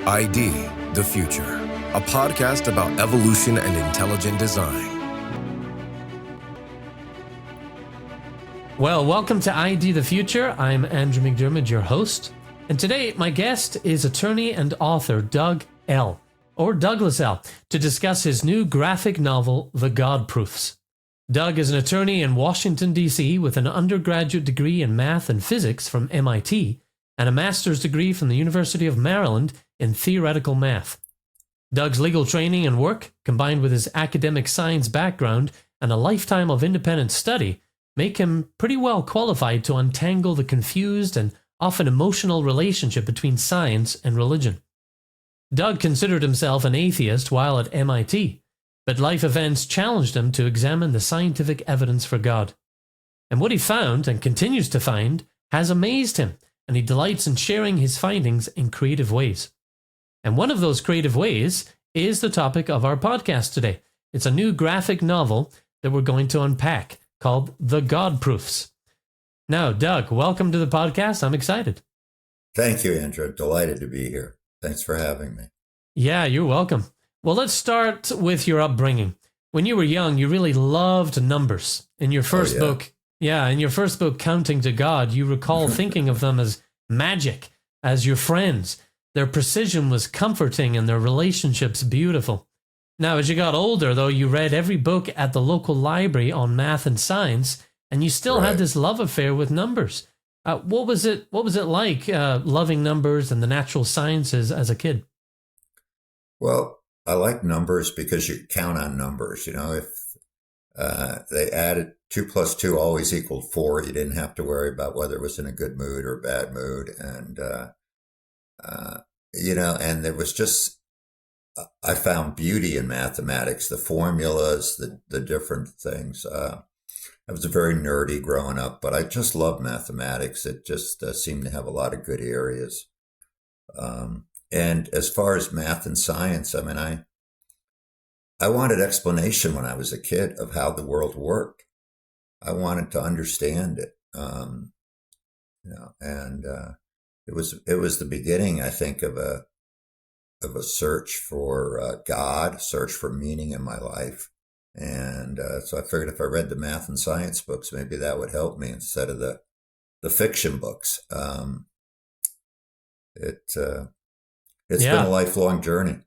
ID the Future, a podcast about evolution and intelligent design. Well, welcome to ID the Future. I'm Andrew McDermott, your host. And today, my guest is attorney and author Doug L., or Douglas L., to discuss his new graphic novel, The God Proofs. Doug is an attorney in Washington, D.C., with an undergraduate degree in math and physics from MIT and a master's degree from the University of Maryland in theoretical math. Doug's legal training and work, combined with his academic science background and a lifetime of independent study, make him pretty well qualified to untangle the confused and often emotional relationship between science and religion. Doug considered himself an atheist while at MIT, but life events challenged him to examine the scientific evidence for God. And what he found, and continues to find, has amazed him, and he delights in sharing his findings in creative ways. And one of those creative ways is the topic of our podcast today. It's a new graphic novel that we're going to unpack called The God Proofs. Now, Doug, welcome to the podcast. I'm excited. Thank you, Andrew. Delighted to be here. Thanks for having me. Yeah, you're welcome. Well, let's start with your upbringing. When you were young, you really loved numbers. In your first book, Counting to God, you recall thinking of them as magic, as your friends. Their precision was comforting and their relationships beautiful. Now, as you got older, though, you read every book at the local library on math and science, and you still had this love affair with numbers. What was it like loving numbers and the natural sciences as a kid? Well, I like numbers because you count on numbers. You know, if they added 2 plus 2 always equaled 4, you didn't have to worry about whether it was in a good mood or a bad mood. And, and there was just, I found beauty in mathematics, the formulas, the different things. I was very nerdy growing up, but I just loved mathematics. It just seemed to have a lot of good areas. And as far as math and science, I mean, I wanted explanation when I was a kid of how the world worked. I wanted to understand it, it was the beginning, I think, of a search for God, search for meaning in my life. And so I figured if I read the math and science books, maybe that would help me instead of the fiction books. It's been a lifelong journey.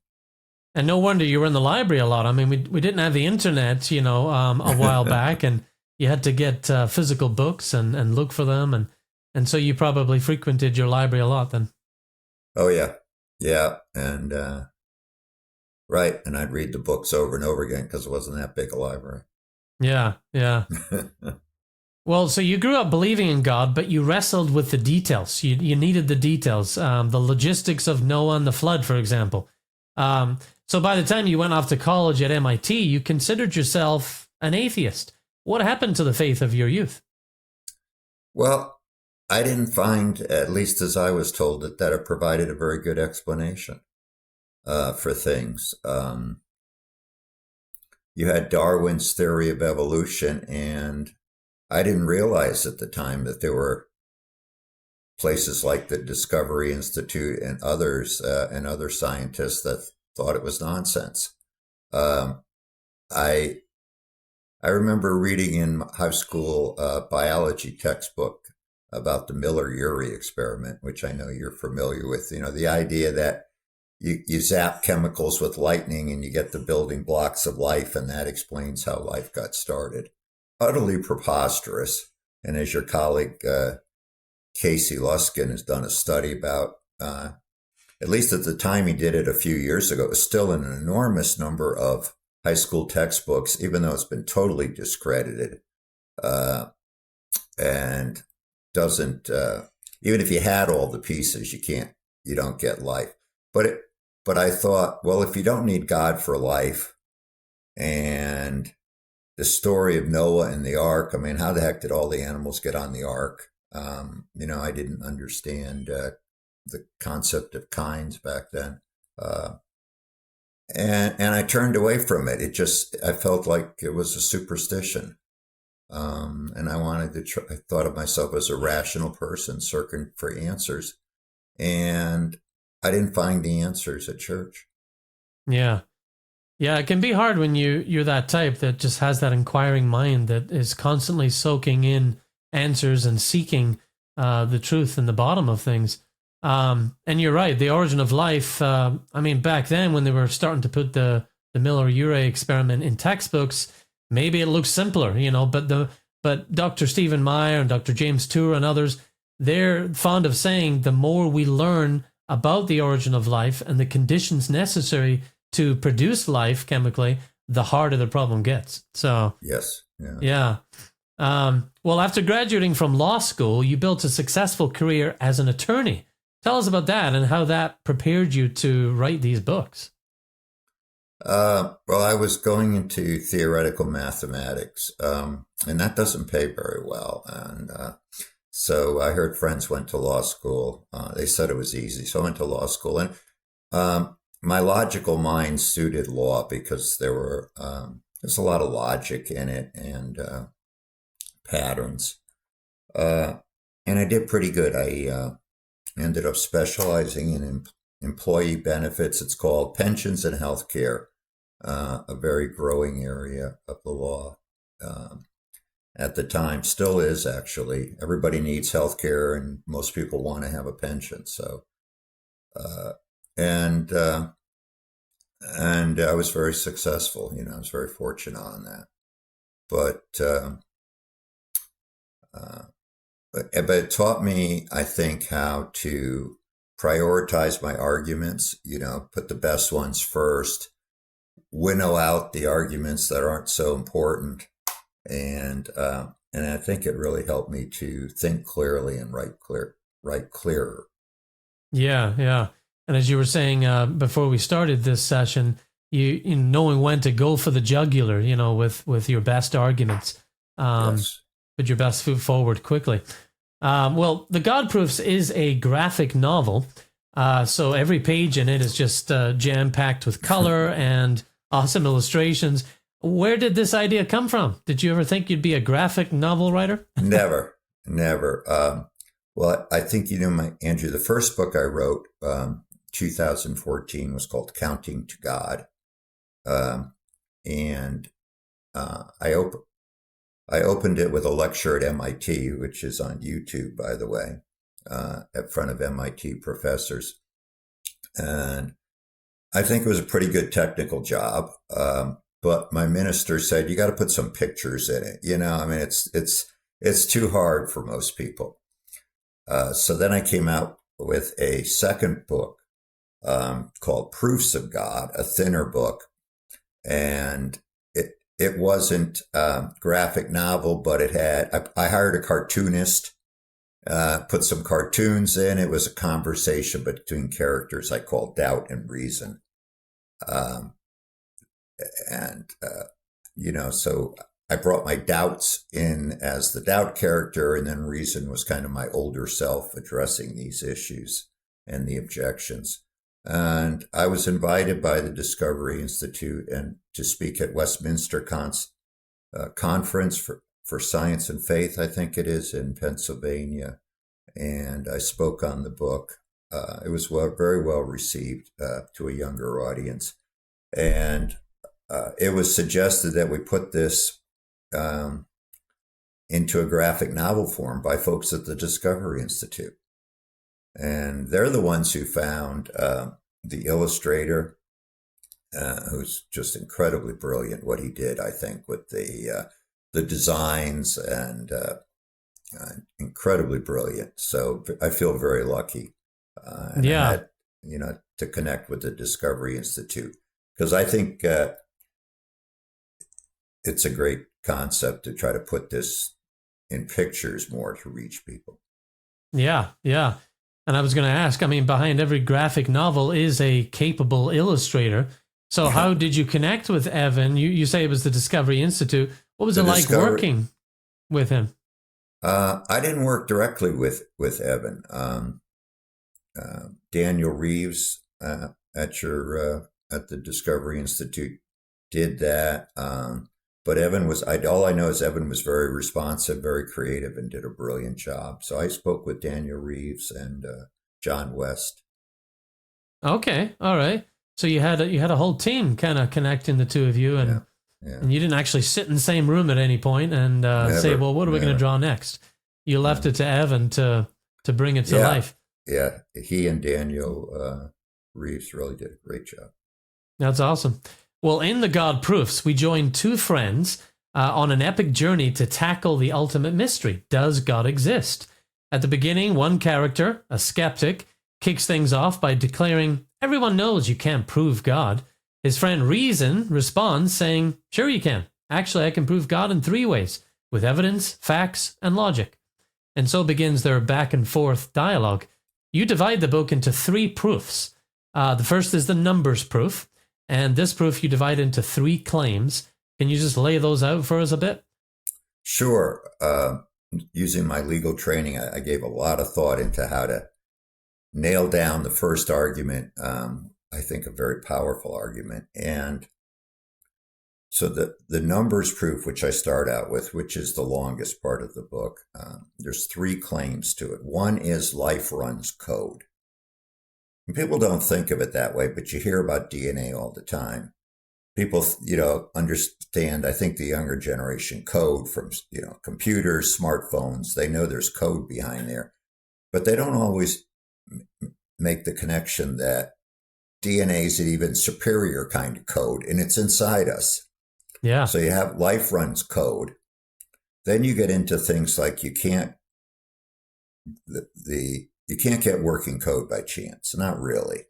And no wonder you were in the library a lot. I mean, we didn't have the internet, a while back, and you had to get physical books and look for them. And so you probably frequented your library a lot then. Oh, yeah. Yeah. And, right. And I'd read the books over and over again because it wasn't that big a library. Yeah. Yeah. Well, so you grew up believing in God, but you wrestled with the details. You needed the details, the logistics of Noah and the flood, for example. So by the time you went off to college at MIT, you considered yourself an atheist. What happened to the faith of your youth? Well, I didn't find, at least as I was told, that it provided a very good explanation for things. You had Darwin's theory of evolution, and I didn't realize at the time that there were places like the Discovery Institute and others and other scientists that thought it was nonsense. I remember reading in high school biology textbook about the Miller-Urey experiment, which I know you're familiar with. You know, the idea that you zap chemicals with lightning and you get the building blocks of life, and that explains how life got started. Utterly preposterous. And as your colleague Casey Luskin has done a study about, at least at the time he did it a few years ago, it was still in an enormous number of high school textbooks, even though it's been totally discredited, and doesn't, even if you had all the pieces, you don't get life. But I thought, well, if you don't need God for life, and the story of Noah and the ark, I mean, how the heck did all the animals get on the ark? I didn't understand the concept of kinds back then. And I turned away from it. I felt like it was a superstition. And I wanted to I thought of myself as a rational person searching for answers. And I didn't find the answers at church. Yeah. Yeah, it can be hard when you're that type that just has that inquiring mind that is constantly soaking in answers and seeking the truth in the bottom of things. And you're right, the origin of life. I mean, back then when they were starting to put the Miller-Urey experiment in textbooks, maybe it looks simpler, but Dr. Stephen Meyer and Dr. James Tour and others, they're fond of saying the more we learn about the origin of life and the conditions necessary to produce life chemically, the harder the problem gets. So yes, yeah. Well, after graduating from law school, you built a successful career as an attorney. Tell us about that and how that prepared you to write these books. Well, I was going into theoretical mathematics, and that doesn't pay very well. And so I heard friends went to law school. They said it was easy, so I went to law school, and my logical mind suited law because there's a lot of logic in it and patterns. And I did pretty good. I ended up specializing in employee benefits. It's called pensions and healthcare, a very growing area of the law at the time. Still is, actually. Everybody needs healthcare, and most people want to have a pension. So, and I was very successful. I was very fortunate on that. But it taught me, I think, how to prioritize my arguments. Put the best ones first, winnow out the arguments that aren't so important, and I think it really helped me to think clearly and write clearer. Yeah. And as you were saying before we started this session, you knowing when to go for the jugular, with your best arguments, Yes. put your best foot forward quickly. Well, The God Proofs is a graphic novel, so every page in it is just jam-packed with color and awesome illustrations. Where did this idea come from? Did you ever think you'd be a graphic novel writer? Never. Well, I think Andrew, the first book I wrote, 2014, was called Counting to God. And I opened it with a lecture at MIT, which is on YouTube, by the way, in front of MIT professors. And I think it was a pretty good technical job. But my minister said, you got to put some pictures in it. It's too hard for most people. So then I came out with a second book called Proofs of God, a thinner book. And it wasn't a graphic novel, but I hired a cartoonist, put some cartoons in. It was a conversation between characters I called Doubt and Reason. So I brought my doubts in as the doubt character, and then Reason was kind of my older self addressing these issues and the objections. And I was invited by the Discovery Institute and to speak at Westminster Conference for Science and Faith, I think it is, in Pennsylvania. And I spoke on the book. It was very well received to a younger audience. And it was suggested that we put this into a graphic novel form by folks at the Discovery Institute. And they're the ones who found the illustrator, who's just incredibly brilliant, what he did, I think, with the designs, and incredibly brilliant. So I feel very lucky. And I had, to connect with the Discovery Institute, because I think it's a great concept to try to put this in pictures more to reach people. Yeah. And I was going to ask, behind every graphic novel is a capable illustrator. So how did you connect with Evan? You say it was the Discovery Institute. What was it like working with him? I didn't work directly with Evan. Daniel Reeves at the Discovery Institute did that. But Evan all I know is Evan was very responsive, very creative, and did a brilliant job. So I spoke with Daniel Reeves and John West. Okay, all right. So you had a whole team kind of connecting the two of you, and Yeah. and you didn't actually sit in the same room at any point and say, well, what are we going to draw next? You left it to Evan to bring it to life. Yeah, he and Daniel Reeves really did a great job. That's awesome. Well, in the God Proofs, we joined two friends on an epic journey to tackle the ultimate mystery. Does God exist? At the beginning, one character, a skeptic, kicks things off by declaring, everyone knows you can't prove God. His friend Reason responds saying, sure you can. Actually, I can prove God in 3 ways, with evidence, facts, and logic. And so begins their back and forth dialogue. You divide the book into 3 proofs. The first is the numbers proof, and this proof you divide into 3 claims. Can you just lay those out for us a bit? Sure. Using my legal training, I gave a lot of thought into how to nail down the first argument. I think a very powerful argument. And so the numbers proof, which I start out with, which is the longest part of the book, there's 3 claims to it. One is life runs code. And people don't think of it that way, but you hear about DNA all the time. People, understand, I think the younger generation, code from, computers, smartphones. They know there's code behind there, but they don't always make the connection that DNA is an even superior kind of code, and it's inside us. Yeah. So you have life runs code. Then you get into things like you can't get working code by chance. Not really.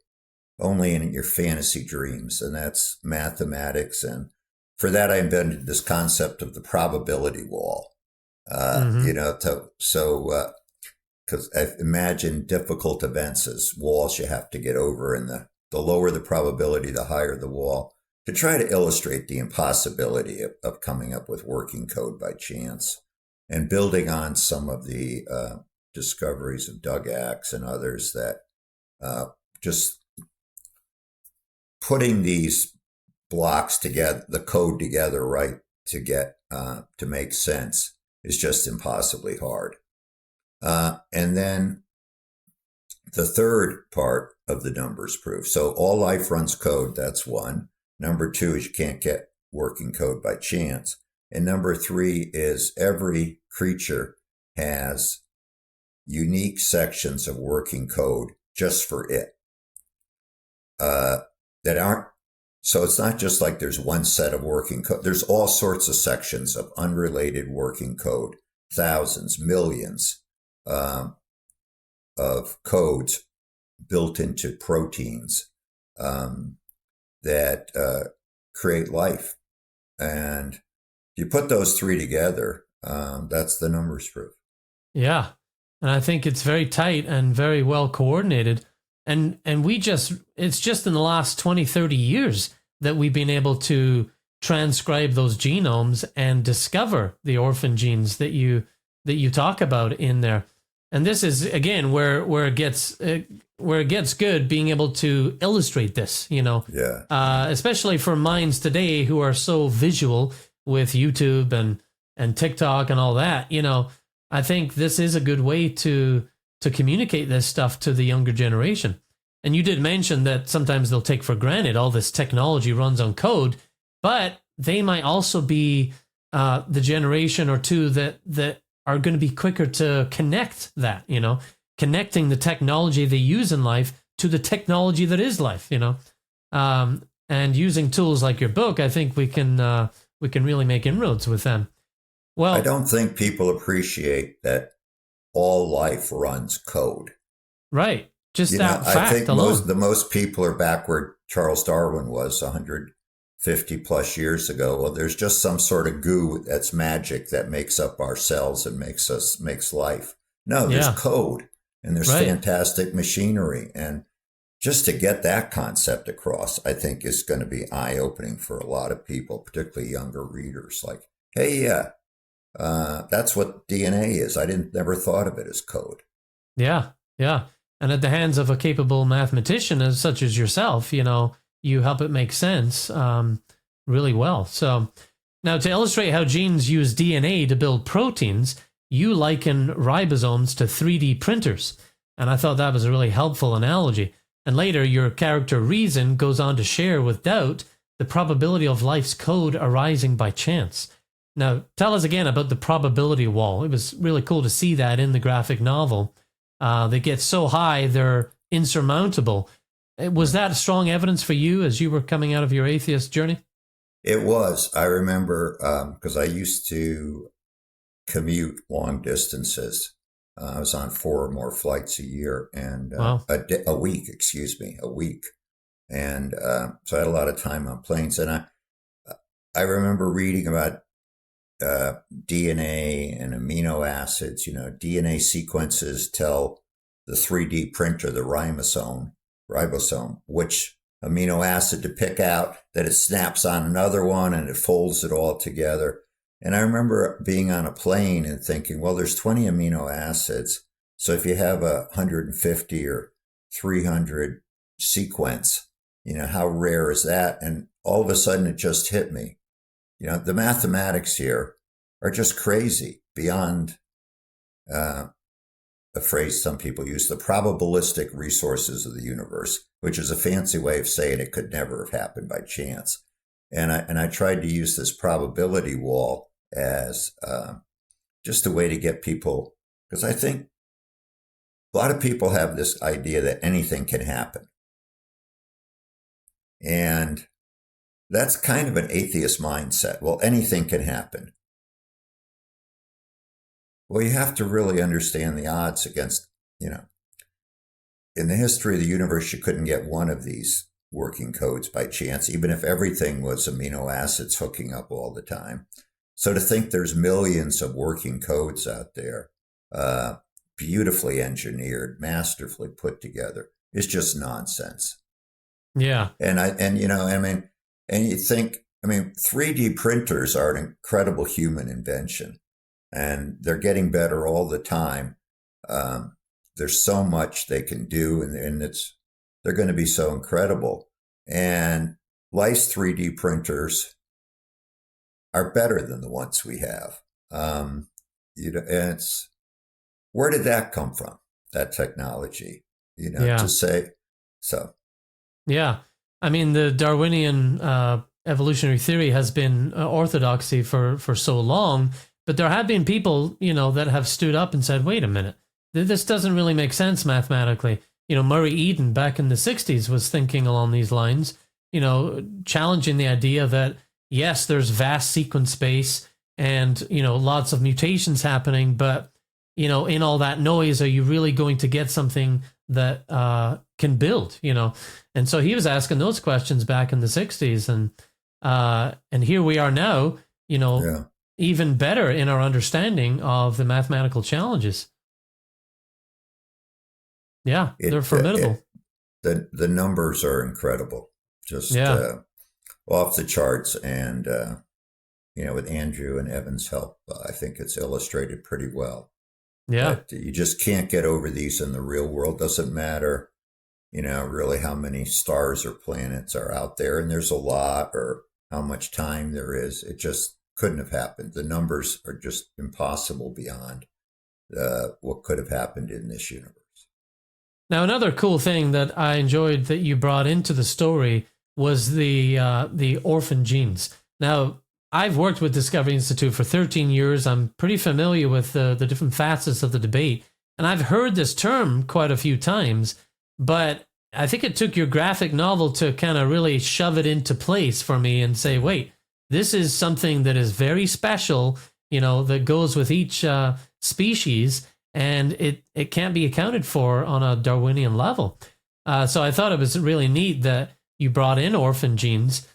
Only in your fantasy dreams, and that's mathematics. And for that, I invented this concept of the probability wall. Because I imagine difficult events as walls you have to get over, and the lower the probability, the higher the wall, to try to illustrate the impossibility of coming up with working code by chance, and building on some of the discoveries of Doug Axe and others that just putting these blocks together, the code together, right, to get to make sense is just impossibly hard. And then the third part of the numbers proof. So all life runs code. That's one. Number 2 is you can't get working code by chance. And number 3 is every creature has unique sections of working code just for it. That aren't, so it's not just like there's one set of working code. There's all sorts of sections of unrelated working code, thousands, millions of codes built into proteins that create life. And you put those 3 together, that's the numbers proof. Yeah. And I think it's very tight and very well coordinated. And it's just in the last 20, 30 years that we've been able to transcribe those genomes and discover the orphan genes that you talk about in there. And this is, again, where it gets good, being able to illustrate this, especially for minds today who are so visual with YouTube and TikTok and all that. I think this is a good way to communicate this stuff to the younger generation. And you did mention that sometimes they'll take for granted all this technology runs on code, but they might also be the generation or two that are going to be quicker to connect that, connecting the technology they use in life to the technology that is life, and using tools like your book, I think we can really make inroads with them. Well, I don't think people appreciate that all life runs code. Right. Just that fact I think alone. most people are back where Charles Darwin was 150 plus years ago. Well, there's just some sort of goo that's magic that makes up our cells and makes life. No, there's code, and there's fantastic machinery. And just to get that concept across, I think is going to be eye-opening for a lot of people, particularly younger readers. Like, hey, that's what DNA is. I never thought of it as code. Yeah, yeah. And at the hands of a capable mathematician such as yourself, you help it make sense really well. So now, to illustrate how genes use DNA to build proteins, you liken ribosomes to 3D printers. And I thought that was a really helpful analogy. And later, your character Reason goes on to share with Doubt the probability of life's code arising by chance. Now, tell us again about the probability wall. It was really cool to see that in the graphic novel. They get so high, they're insurmountable. Was that strong evidence for you as you were coming out of your atheist journey? It was. I remember because I used to commute long distances. I was on 4 or more flights a year and Wow. a week. And so I had a lot of time on planes. And I remember reading about DNA and amino acids. DNA sequences tell the 3D printer, the ribosome, which amino acid to pick out, that it snaps on another one and it folds it all together. And I remember being on a plane and thinking, well, there's 20 amino acids. So if you have 150 or 300 sequence, how rare is that? And all of a sudden it just hit me. The mathematics here are just crazy, beyond a phrase some people use, the probabilistic resources of the universe, which is a fancy way of saying it could never have happened by chance. And I tried to use this probability wall as just a way to get people, because I think a lot of people have this idea that anything can happen. And that's kind of an atheist mindset. Well, anything can happen. Well, you have to really understand the odds against, in the history of the universe, you couldn't get one of these working codes by chance, even if everything was amino acids hooking up all the time. So to think there's millions of working codes out there, beautifully engineered, masterfully put together, is just nonsense. Yeah. And you think, 3D printers are an incredible human invention, and they're getting better all the time. There's so much they can do, and they're going to be so incredible. And life's 3D printers are better than the ones we have. And where did that come from? That technology, to say so. Yeah. The Darwinian evolutionary theory has been orthodoxy for so long, but there have been people, that have stood up and said, wait a minute, this doesn't really make sense mathematically. Murray Eden back in the 60s was thinking along these lines, challenging the idea that, yes, there's vast sequence space and, lots of mutations happening, but, in all that noise, are you really going to get something that can build, And so he was asking those questions back in the 60s. And here we are now, even better in our understanding of the mathematical challenges. Yeah, they're formidable. The numbers are incredible, just off the charts. And, with Andrew and Evan's help, I think it's illustrated pretty well. Yeah. But you just can't get over these in the real world. Doesn't matter, really how many stars or planets are out there. And there's a lot, or how much time there is. It just couldn't have happened. The numbers are just impossible beyond what could have happened in this universe. Now, another cool thing that I enjoyed that you brought into the story was the orphan genes. Now, I've worked with Discovery Institute for 13 years. I'm pretty familiar with the different facets of the debate, and I've heard this term quite a few times, but I think it took your graphic novel to kind of really shove it into place for me and say, wait, this is something that is very special, that goes with each species, and it can't be accounted for on a Darwinian level. So I thought it was really neat that you brought in orphan genes.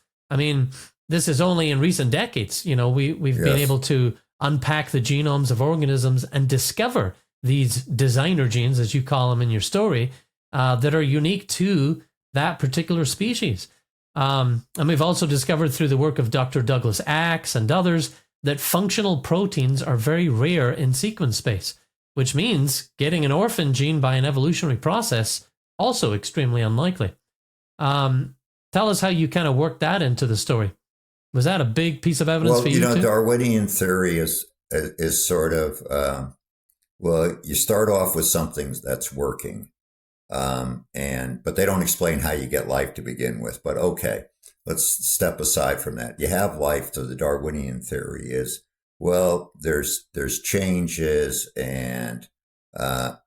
This is only in recent decades. We've been able to unpack the genomes of organisms and discover these designer genes, as you call them in your story, that are unique to that particular species. And we've also discovered through the work of Dr. Douglas Axe and others that functional proteins are very rare in sequence space, which means getting an orphan gene by an evolutionary process also extremely unlikely. Tell us how you kind of worked that into the story. Was that a big piece of evidence for you too? Darwinian theory is sort of, you start off with something that's working. But they don't explain how you get life to begin with. But okay, let's step aside from that. You have life. So the Darwinian theory is, well, there's changes, and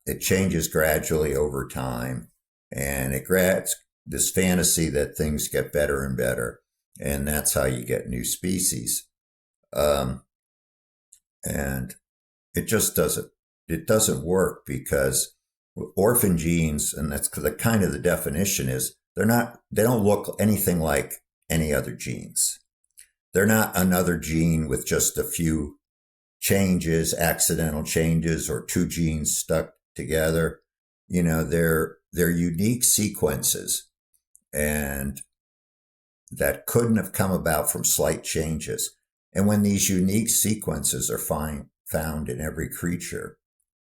it changes gradually over time, and it grabs this fantasy that things get better and better, and that's how you get new species. And it just doesn't work, because orphan genes, and that's the kind of the definition is, they don't look anything like any other genes. They're not another gene with just a few changes, accidental changes, or two genes stuck together. They're unique sequences, and that couldn't have come about from slight changes. And when these unique sequences are found in every creature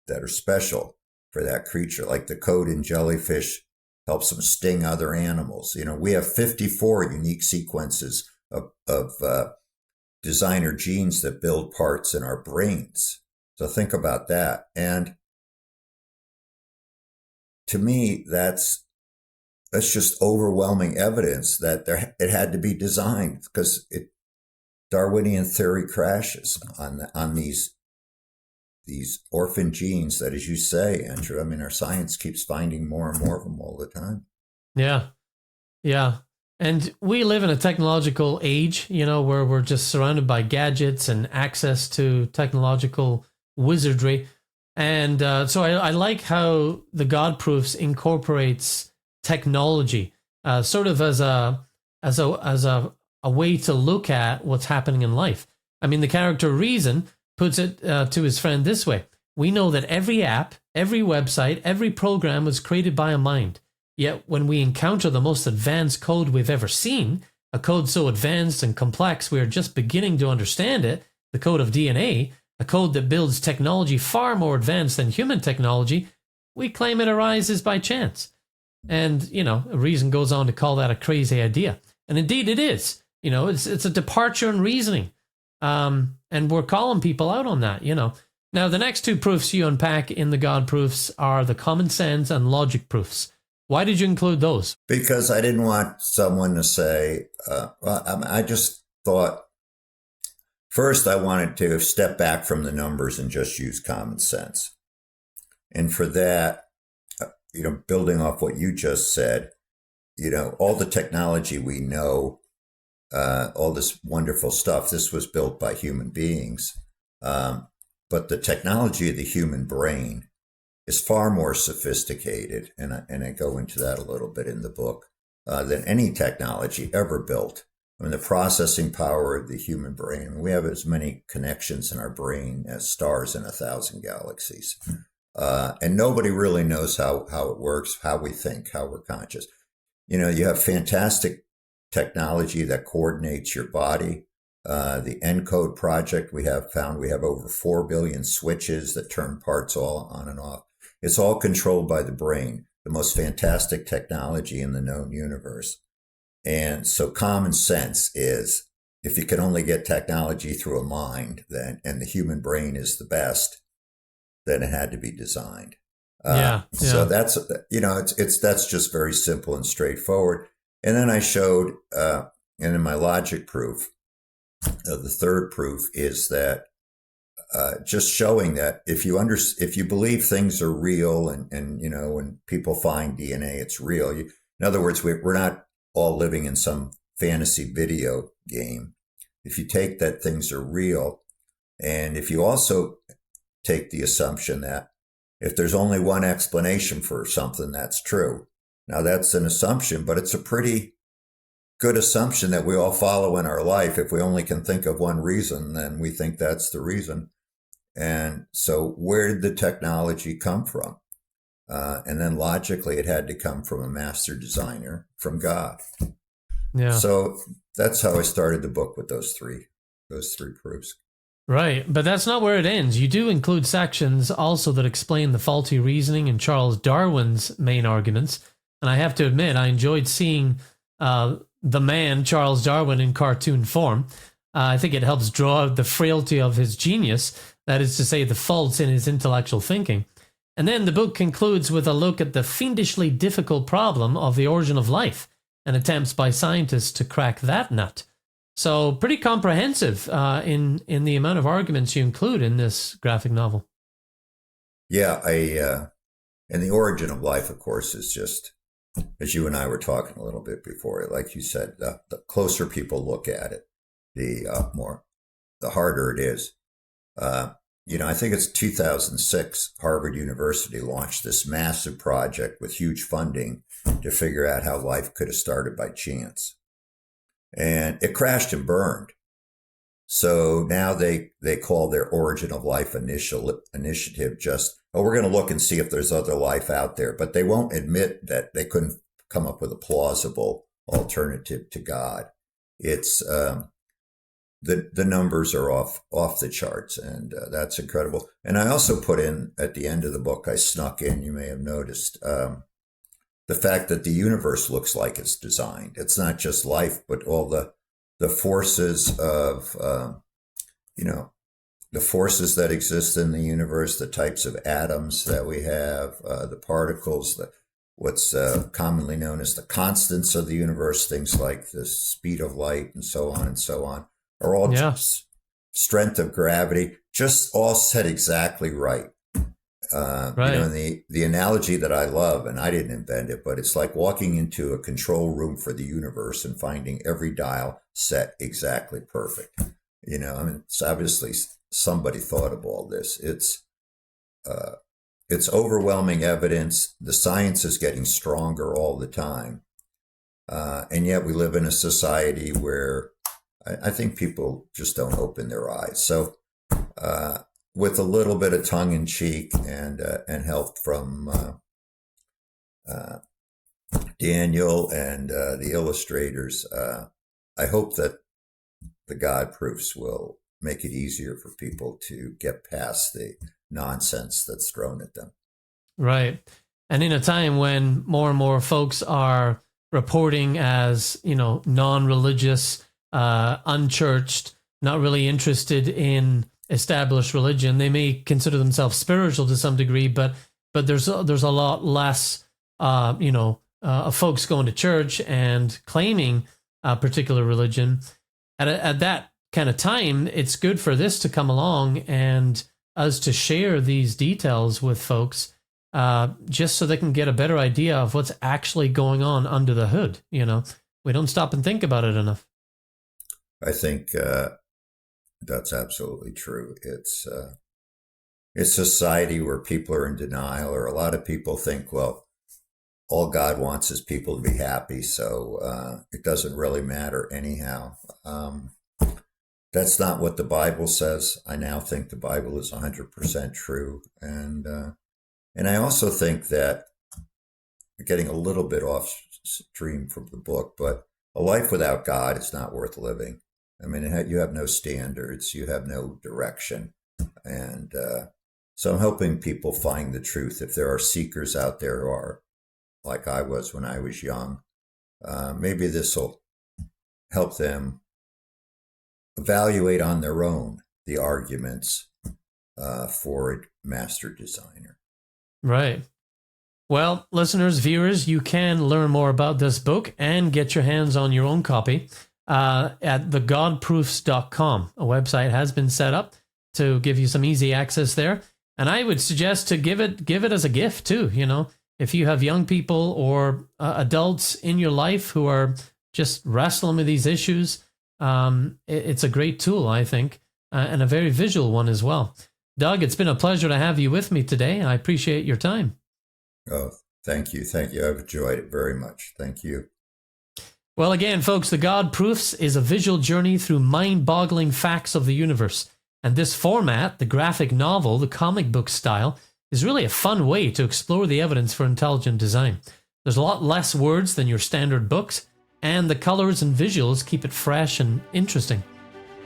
that are special for that creature, like the code in jellyfish helps them sting other animals. We have 54 unique sequences of designer genes that build parts in our brains. So think about that. And to me, that's just overwhelming evidence that it had to be designed, because Darwinian theory crashes on these orphan genes that, as you say, Andrew, I mean, our science keeps finding more and more of them all the time. Yeah. Yeah. And we live in a technological age, where we're just surrounded by gadgets and access to technological wizardry. And so I like how the God Proofs incorporates technology, sort of as a way to look at what's happening in life. I mean, the character Reason puts it to his friend this way: we know that every app, every website, every program was created by a mind. Yet when we encounter the most advanced code we've ever seen, a code so advanced and complex we are just beginning to understand it, the code of DNA, a code that builds technology far more advanced than human technology, we claim it arises by chance. And, Reason goes on to call that a crazy idea. And indeed it is. It's a departure in reasoning. And we're calling people out on that, Now, the next two proofs you unpack in the God Proofs are the common sense and logic proofs. Why did you include those? Because I didn't want someone to say, I just thought, first I wanted to step back from the numbers and just use common sense. And for that, building off what you just said, all the technology we know, all this wonderful stuff, this was built by human beings. But the technology of the human brain is far more sophisticated, and I go into that a little bit in the book, than any technology ever built. I mean, the processing power of the human brain, we have as many connections in our brain as stars in 1,000 galaxies. And nobody really knows how it works, how we think, how we're conscious. You have fantastic technology that coordinates your body. The ENCODE project, we have over 4 billion switches that turn parts all on and off. It's all controlled by the brain, the most fantastic technology in the known universe. And so common sense is, if you can only get technology through a mind, and the human brain is the best, then it had to be designed. So that's, that's just very simple and straightforward. And then I showed, and in my logic proof, the third proof is that just showing that if you believe things are real, and when people find DNA, it's real. In other words, we're not all living in some fantasy video game. If you take that things are real, and if you also take the assumption that if there's only one explanation for something, that's true. Now that's an assumption, but it's a pretty good assumption that we all follow in our life. If we only can think of one reason, then we think that's the reason. And so where did the technology come from? And then logically, it had to come from a master designer, from God. Yeah. So that's how I started the book, with those three proofs. Right, but that's not where it ends. You do include sections also that explain the faulty reasoning in Charles Darwin's main arguments. And I have to admit, I enjoyed seeing the man, Charles Darwin, in cartoon form. I think it helps draw out the frailty of his genius, that is to say, the faults in his intellectual thinking. And then the book concludes with a look at the fiendishly difficult problem of the origin of life and attempts by scientists to crack that nut. So pretty comprehensive in the amount of arguments you include in this graphic novel. Yeah, and the origin of life, of course, is just, as you and I were talking a little bit before, like you said, the closer people look at it, the harder it is. I think it's 2006, Harvard University launched this massive project with huge funding to figure out how life could have started by chance. And it crashed and burned. So now they call their Origin of Life initiative just, we're going to look and see if there's other life out there. But they won't admit that they couldn't come up with a plausible alternative to God. It's the numbers are off the charts, and that's incredible. And I also put in at the end of the book, I snuck in, you may have noticed, the fact that the universe looks like it's designed. It's not just life, but all the forces of, the forces that exist in the universe, the types of atoms that we have, the particles, what's commonly known as the constants of the universe, things like the speed of light and so on, are all just strength of gravity, just all set exactly right. The analogy that I love, and I didn't invent it, but it's like walking into a control room for the universe and finding every dial set exactly perfect. It's obviously somebody thought of all this. It's overwhelming evidence. The science is getting stronger all the time. And yet we live in a society where I think people just don't open their eyes. So, with a little bit of tongue in cheek and help from Daniel and the illustrators, I hope that the God proofs will make it easier for people to get past the nonsense that's thrown at them. Right. And in a time when more and more folks are reporting as, non-religious, unchurched, not really interested in established religion, they may consider themselves spiritual to some degree, but there's a lot less, folks going to church and claiming a particular religion. At that kind of time, it's good for this to come along and us to share these details with folks, just so they can get a better idea of what's actually going on under the hood. We don't stop and think about it enough. I think that's absolutely true. It's a society where people are in denial, or a lot of people think, well, all God wants is people to be happy, so it doesn't really matter anyhow. That's not what the Bible says. I now think the Bible is 100% true, and I also think that, getting a little bit off stream from the book, but a life without God is not worth living. I mean, you have no standards, you have no direction. And so I'm hoping people find the truth. If there are seekers out there who are like I was when I was young, maybe this will help them evaluate on their own the arguments for a master designer. Right. Well, listeners, viewers, you can learn more about this book and get your hands on your own copy at thegodproofs.com. A website has been set up to give you some easy access there. And I would suggest to give it as a gift too. If you have young people or adults in your life who are just wrestling with these issues, it's a great tool, I think, and a very visual one as well. Doug, it's been a pleasure to have you with me today. I appreciate your time. Oh, thank you. Thank you. I've enjoyed it very much. Thank you. Well, again, folks, The God Proofs is a visual journey through mind-boggling facts of the universe. And this format, the graphic novel, the comic book style, is really a fun way to explore the evidence for intelligent design. There's a lot less words than your standard books, and the colors and visuals keep it fresh and interesting.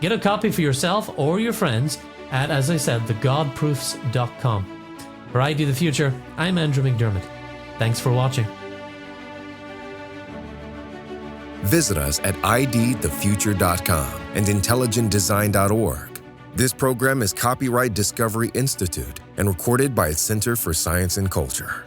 Get a copy for yourself or your friends at, as I said, thegodproofs.com. For ID the Future, I'm Andrew McDermott. Thanks for watching. Visit us at idthefuture.com and intelligentdesign.org. This program is copyright Discovery Institute and recorded by its Center for Science and Culture.